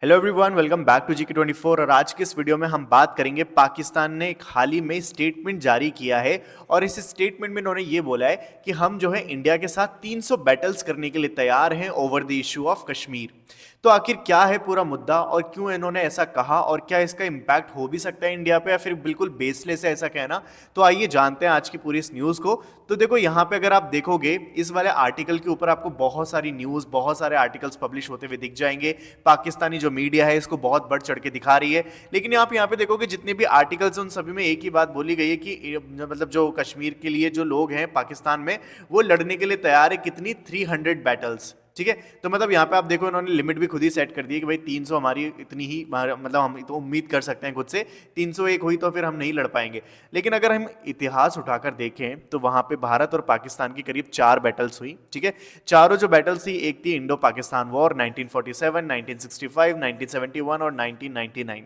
Hello everyone, welcome back to GK24। और आज के इस वीडियो में हम बात करेंगे पाकिस्तान ने एक हाल ही में स्टेटमेंट जारी किया है। और इस स्टेटमेंट में इन्होंने ये बोला है कि हम जो है इंडिया के साथ 300 बैटल्स करने के लिए तैयार हैं over the issue of Kashmir. तो आखिर क्या है पूरा मुद्दा और क्यों इन्होंने ऐसा कहा और क्या इसका इम्पैक्ट हो भी सकता है इंडिया पे या फिर बिल्कुल बेसलेस है ऐसा कहना। तो आइए जानते हैं आज की पूरी इस न्यूज़ को। तो देखो यहाँ पे अगर आप देखोगे इस वाले आर्टिकल के ऊपर आपको बहुत सारी न्यूज़, बहुत सारे आर्टिकल्स पब्लिश होते हुए दिख जाएंगे। पाकिस्तानी जो मीडिया है इसको बहुत बढ़ चढ़ के दिखा रही है, लेकिन आप यहाँ पे देखोगे जितने भी आर्टिकल्स उन सभी में एक ही बात बोली गई है कि मतलब जो कश्मीर के लिए जो लोग हैं पाकिस्तान में वो लड़ने के लिए तैयार है। कितनी? 300 बैटल्स। ठीक है, तो मतलब यहाँ पे आप देखो इन्होंने लिमिट भी खुद ही सेट कर दी है कि भाई 300 हमारी इतनी ही मतलब हम तो उम्मीद कर सकते हैं खुद से। 301 हुई तो फिर हम नहीं लड़ पाएंगे। लेकिन अगर हम इतिहास उठाकर देखें तो वहां पे भारत और पाकिस्तान की करीब 4 बैटल्स हुई। ठीक है, चारों जो बैटल्स थी, एक थी इंडो पाकिस्तान वॉर 1947, 1965, 1971 और 1999।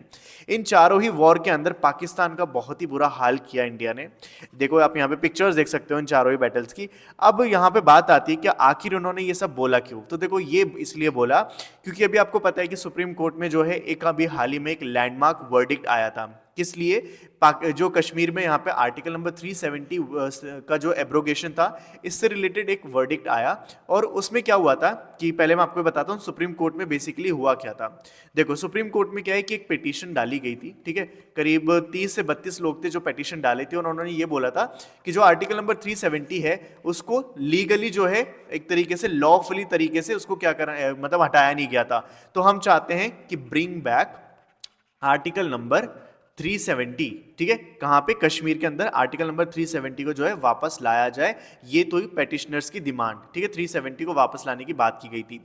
इन चारों ही वॉर के अंदर पाकिस्तान का बहुत ही बुरा हाल किया इंडिया ने। देखो आप यहाँ पे पिक्चर्स देख सकते हो इन चारों ही बैटल्स की। अब यहाँ पे बात आती है कि आखिर उन्होंने ये सब बोला क्यों। तो देखो ये इसलिए बोला क्योंकि अभी आपको पता है कि सुप्रीम कोर्ट में जो है एक अभी हाल ही में एक लैंडमार्क वर्डिक्ट आया था। किस लिए? जो कश्मीर में यहाँ पे आर्टिकल नंबर 370 का जो एब्रोगेशन था, इससे रिलेटेड एक वर्डिक्ट आया। और उसमें क्या हुआ था कि पहले मैं आपको बताता हूँ सुप्रीम कोर्ट में बेसिकली हुआ क्या था। देखो सुप्रीम कोर्ट में क्या है कि एक पिटीशन डाली गई थी। ठीक है, करीब 30 से 32 लोग थे जो पिटीशन डाले थे और उन्होंने ये बोला था कि जो आर्टिकल नंबर 370 है उसको लीगली जो है एक तरीके से लॉफुली तरीके से उसको क्या करना मतलब हटाया नहीं गया था। तो हम चाहते हैं कि ब्रिंग बैक आर्टिकल नंबर 370। ठीक है, कहां पे? कश्मीर के अंदर आर्टिकल नंबर 370 को जो है वापस लाया जाए। ये तो ही पेटिशनर्स की डिमांड। ठीक है, 370 को वापस लाने की बात की गई थी।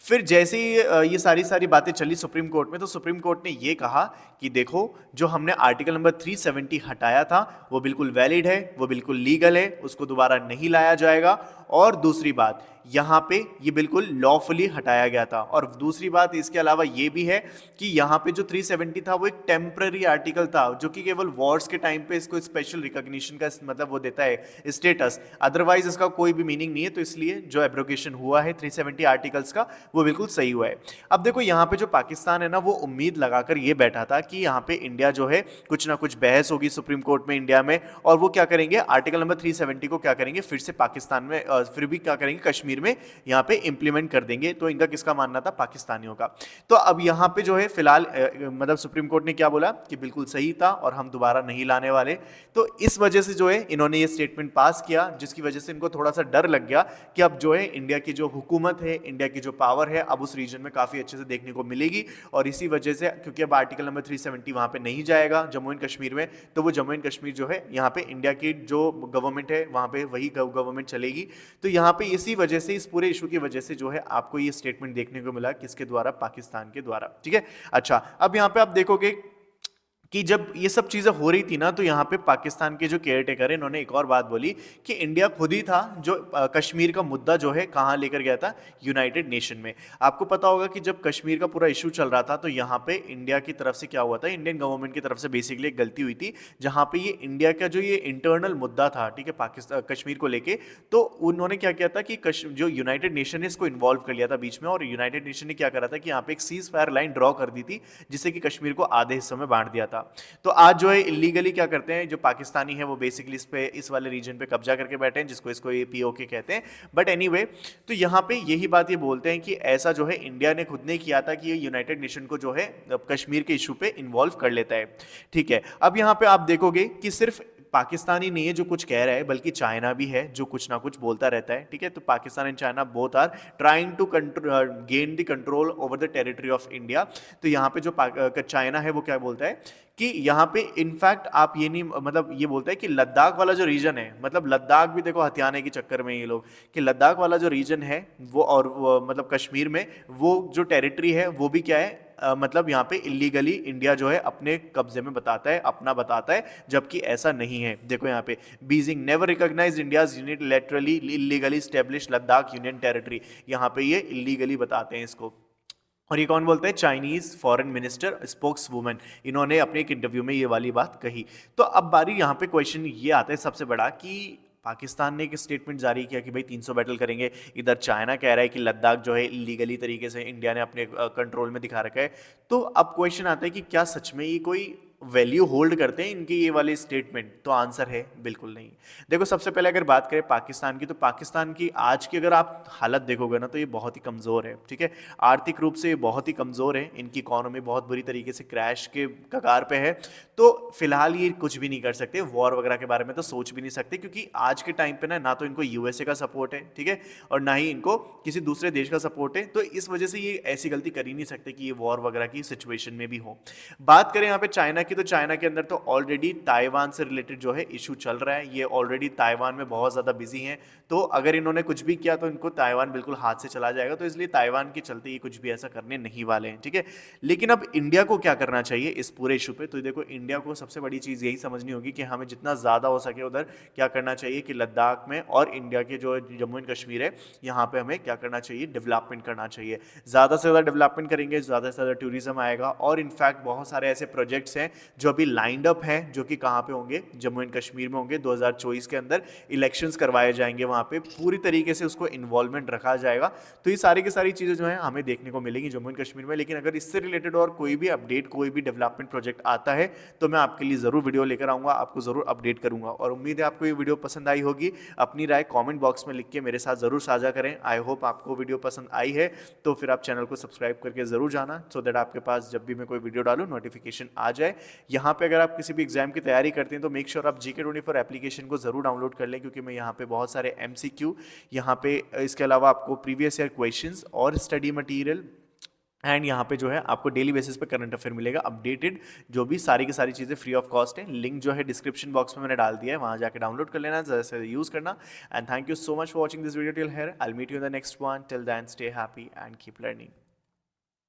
फिर जैसे ही ये सारी बातें चली सुप्रीम कोर्ट में, तो सुप्रीम कोर्ट ने ये कहा कि देखो जो हमने आर्टिकल नंबर 370 हटाया था वो बिल्कुल वैलिड है, वो बिल्कुल लीगल है, उसको दोबारा नहीं लाया जाएगा। और दूसरी बात, यहाँ पे ये बिल्कुल लॉफुली हटाया गया था। और दूसरी बात इसके अलावा ये भी है कि यहाँ पे जो 370 था वो एक टेम्पररी आर्टिकल था जो कि केवल वॉर्स के टाइम पे इसको स्पेशल रिकॉग्निशन का मतलब वो देता है स्टेटस, अदरवाइज इसका कोई भी मीनिंग नहीं है। तो इसलिए जो एब्रोगेशन हुआ है 370 आर्टिकल्स का वो बिल्कुल सही हुआ है। अब देखो यहाँ पे जो पाकिस्तान है ना वो उम्मीद लगाकर ये बैठा था कि यहाँ पे इंडिया जो है कुछ ना कुछ बहस होगी सुप्रीम कोर्ट में इंडिया में, और वो क्या करेंगे आर्टिकल नंबर 370 को क्या करेंगे फिर से पाकिस्तान में फिर भी क्या करेंगे कश्मीर में यहाँ पे इंप्लीमेंट कर देंगे। तो इनका किसका मानना था? पाकिस्तानियों का। तो अब यहाँ पे जो है फिलहाल मतलब सुप्रीम कोर्ट ने क्या बोला कि बिल्कुल सही था और हम दोबारा नहीं लाने वाले। तो इस वजह से जो है इन्होंने ये स्टेटमेंट पास किया, जिसकी वजह से इनको थोड़ा सा डर लग गया कि अब जो है इंडिया की जो हुकूमत है, इंडिया की जो पावर है, अब उस रीजन में काफी अच्छे से देखने को मिलेगी। और इसी वजह से क्योंकि अब आर्टिकल नंबर 370 वहां पे नहीं जाएगा जम्मू एंड कश्मीर में, तो वो जम्मू एंड कश्मीर जो है यहाँ पे इंडिया की जो गवर्नमेंट है वहां पे वही गवर्नमेंट चलेगी। तो यहाँ पे इसी वजह से, इस पूरे इशू की वजह से जो है आपको ये स्टेटमेंट देखने को मिला, किसके द्वारा? पाकिस्तान के द्वारा। ठीक है, अच्छा अब यहाँ पे आप देखोगे कि जब ये सब चीजें हो रही थी ना तो यहाँ पे पाकिस्तान के जो केयर टेकर है इन्होंने एक और बात बोली कि इंडिया खुद ही था जो कश्मीर का मुद्दा जो है कहाँ लेकर गया था? यूनाइटेड नेशन में। आपको पता होगा कि जब कश्मीर का पूरा इशू चल रहा था तो यहाँ पे इंडिया की तरफ से क्या हुआ था, इंडियन गवर्नमेंट की तरफ से बेसिकली एक गलती हुई थी जहाँ पे ये इंडिया का जो ये इंटरनल मुद्दा था, ठीक है, पाकिस्तान कश्मीर को लेके, तो उन्होंने क्या किया था कि जो यूनाइटेड नेशन है इसको इन्वॉल्व कर लिया था बीच में। और यूनाइटेड नेशन ने क्या करा था कि यहाँ पे एक सीज फायर लाइन ड्रॉ कर दी थी जिससे कि कश्मीर को आधे हिस्सों में बांट दिया था। तो आज जो है इलीगली क्या करते हैं जो पाकिस्तानी है वो बेसिकली इस वाले रीजन पे कब्जा करके बैठे हैं, जिसको इसको ये पीओके कहते हैं। बट एनीवे, तो यहाँ पे यही बात ये बोलते हैं कि ऐसा जो है इंडिया ने खुद ने किया था कि ये यूनाइटेड नेशन को जो है कश्मीर के इशू पे इन्वॉल्व कर लेता है। ठीक है, अब यहाँ पे आप देखोगे कि सिर्फ पाकिस्तानी नहीं है जो कुछ कह रहा है, बल्कि चाइना भी है जो कुछ ना कुछ बोलता रहता है। ठीक है, तो Pakistan and China both are trying to gain the control over the territory of India. तो यहाँ पे जो चाइना है वो क्या बोलता है कि यहाँ पे इनफैक्ट आप ये नहीं मतलब ये बोलता है कि लद्दाख वाला जो रीजन है, मतलब लद्दाख भी देखो हथियाने के चक्कर में ये लोग, कि लद्दाख वाला जो रीजन है वो और वो, मतलब कश्मीर में वो जो टेरिटरी है वो भी क्या है मतलब यहाँ पे इलीगली इंडिया जो है अपने कब्जे में बताता है, अपना बताता है, जबकि ऐसा नहीं है। देखो यहाँ पे Beijing never recognised India's unilaterally illegally establish Ladakh union territory, यहाँ पे ये इलीगली बताते हैं इसको। और ये कौन बोलते हैं? Chinese foreign minister spokes woman, इन्होंने अपने एक इंटरव्यू में ये वाली बात कही। तो अब बारी यहाँ पे क्वेश्चन ये आता है सबसे बड़ा कि पाकिस्तान ने एक स्टेटमेंट जारी किया कि भाई 300 बैटल करेंगे, इधर चाइना कह रहा है कि लद्दाख जो है इलीगली तरीके से इंडिया ने अपने कंट्रोल में दिखा रखा है। तो अब क्वेश्चन आता है कि क्या सच में ये कोई वैल्यू होल्ड करते हैं इनकी ये वाले स्टेटमेंट? तो आंसर है बिल्कुल नहीं। देखो, सबसे पहले अगर बात करें पाकिस्तान की, तो पाकिस्तान की आज की अगर आप हालत देखोगे ना, तो ये बहुत ही कमज़ोर है, ठीक है। आर्थिक रूप से ये बहुत ही कमज़ोर है, इनकी इकोनॉमी बहुत बुरी तरीके से क्रैश के कगार पे है। तो फिलहाल ये कुछ भी नहीं कर सकते, वॉर वगैरह के बारे में तो सोच भी नहीं सकते, क्योंकि आज के टाइम पे ना तो इनको यूएसए का सपोर्ट है, ठीक है, और ना ही इनको किसी दूसरे देश का सपोर्ट है। तो इस वजह से ये ऐसी गलती कर ही नहीं सकते कि ये वॉर वगैरह की सिचुएशन में भी हो। बात करें यहाँ पे चाइना की, तो चाइना के अंदर तो ऑलरेडी ताइवान से रिलेटेड जो है इशू चल रहा है। ये ऑलरेडी ताइवान में बहुत ज़्यादा बिजी हैं, तो अगर इन्होंने कुछ भी किया तो इनको ताइवान बिल्कुल हाथ से चला जाएगा। तो इसलिए ताइवान के चलते ये कुछ भी ऐसा करने नहीं वाले हैं, ठीक है। लेकिन अब इंडिया को क्या करना चाहिए इस पूरे इशू पे? तो देखो, इंडिया को सबसे बड़ी चीज़ यही समझनी होगी कि हमें जितना ज़्यादा हो सके उधर क्या करना चाहिए कि लद्दाख में और इंडिया के जो जम्मू एंड कश्मीर है, यहाँ पे हमें क्या करना चाहिए, डेवलपमेंट करना चाहिए। ज़्यादा से ज़्यादा डेवलपमेंट करेंगे, ज़्यादा से ज़्यादा टूरिज्म आएगा। और इनफैक्ट बहुत सारे ऐसे प्रोजेक्ट्स हैं जो अभी लाइंड अप हैं, जो कि कहाँ पे होंगे, जम्मू एंड कश्मीर में होंगे। 2024 के अंदर इलेक्शंस करवाए जाएंगे, वहाँ पे पूरी तरीके से उसको इन्वॉल्वमेंट रखा जाएगा। तो ये सारी की सारी चीज़ें जो है हमें देखने को मिलेंगी जम्मू एंड कश्मीर में। लेकिन अगर इससे रिलेटेड और कोई भी अपडेट, कोई भी डेवलपमेंट प्रोजेक्ट आता है, तो मैं आपके लिए ज़रूर वीडियो लेकर आऊँगा, आपको ज़रूर अपडेट करूँगा। और उम्मीद है आपको ये वीडियो पसंद आई होगी। अपनी राय कॉमेंट बॉक्स में लिख के मेरे साथ ज़रूर साझा करें। आई होप आपको वीडियो पसंद आई है, तो फिर आप चैनल को सब्सक्राइब करके ज़रूर जाना, सो दैट आपके पास जब भी मैं कोई वीडियो डालूँ नोटिफिकेशन आ जाए। यहाँ पे अगर आप किसी भी एग्जाम की तैयारी करते हैं, तो मेक श्योर आप GK24 एप्लीकेशन को ज़रूर डाउनलोड कर लें, क्योंकि मैं यहाँ पे बहुत सारे MCQ, यहाँ पे इसके अलावा आपको प्रीवियस ईयर क्वेश्चंस और स्टडी मटेरियल, एंड यहाँ पे जो है आपको डेली बेसिस पे करंट अफेयर मिलेगा अपडेटेड, जो भी सारी की सारी चीज़ें फ्री ऑफ कॉस्ट है। लिंक जो है डिस्क्रिप्शन बॉक्स में मैंने डाल दिया है, वहाँ जाके डाउनलोड कर लेना, ज़्यादा से यूज़ करना। And thank you so much for watching this video till here. I will meet you in the next one. Till then stay happy and keep learning.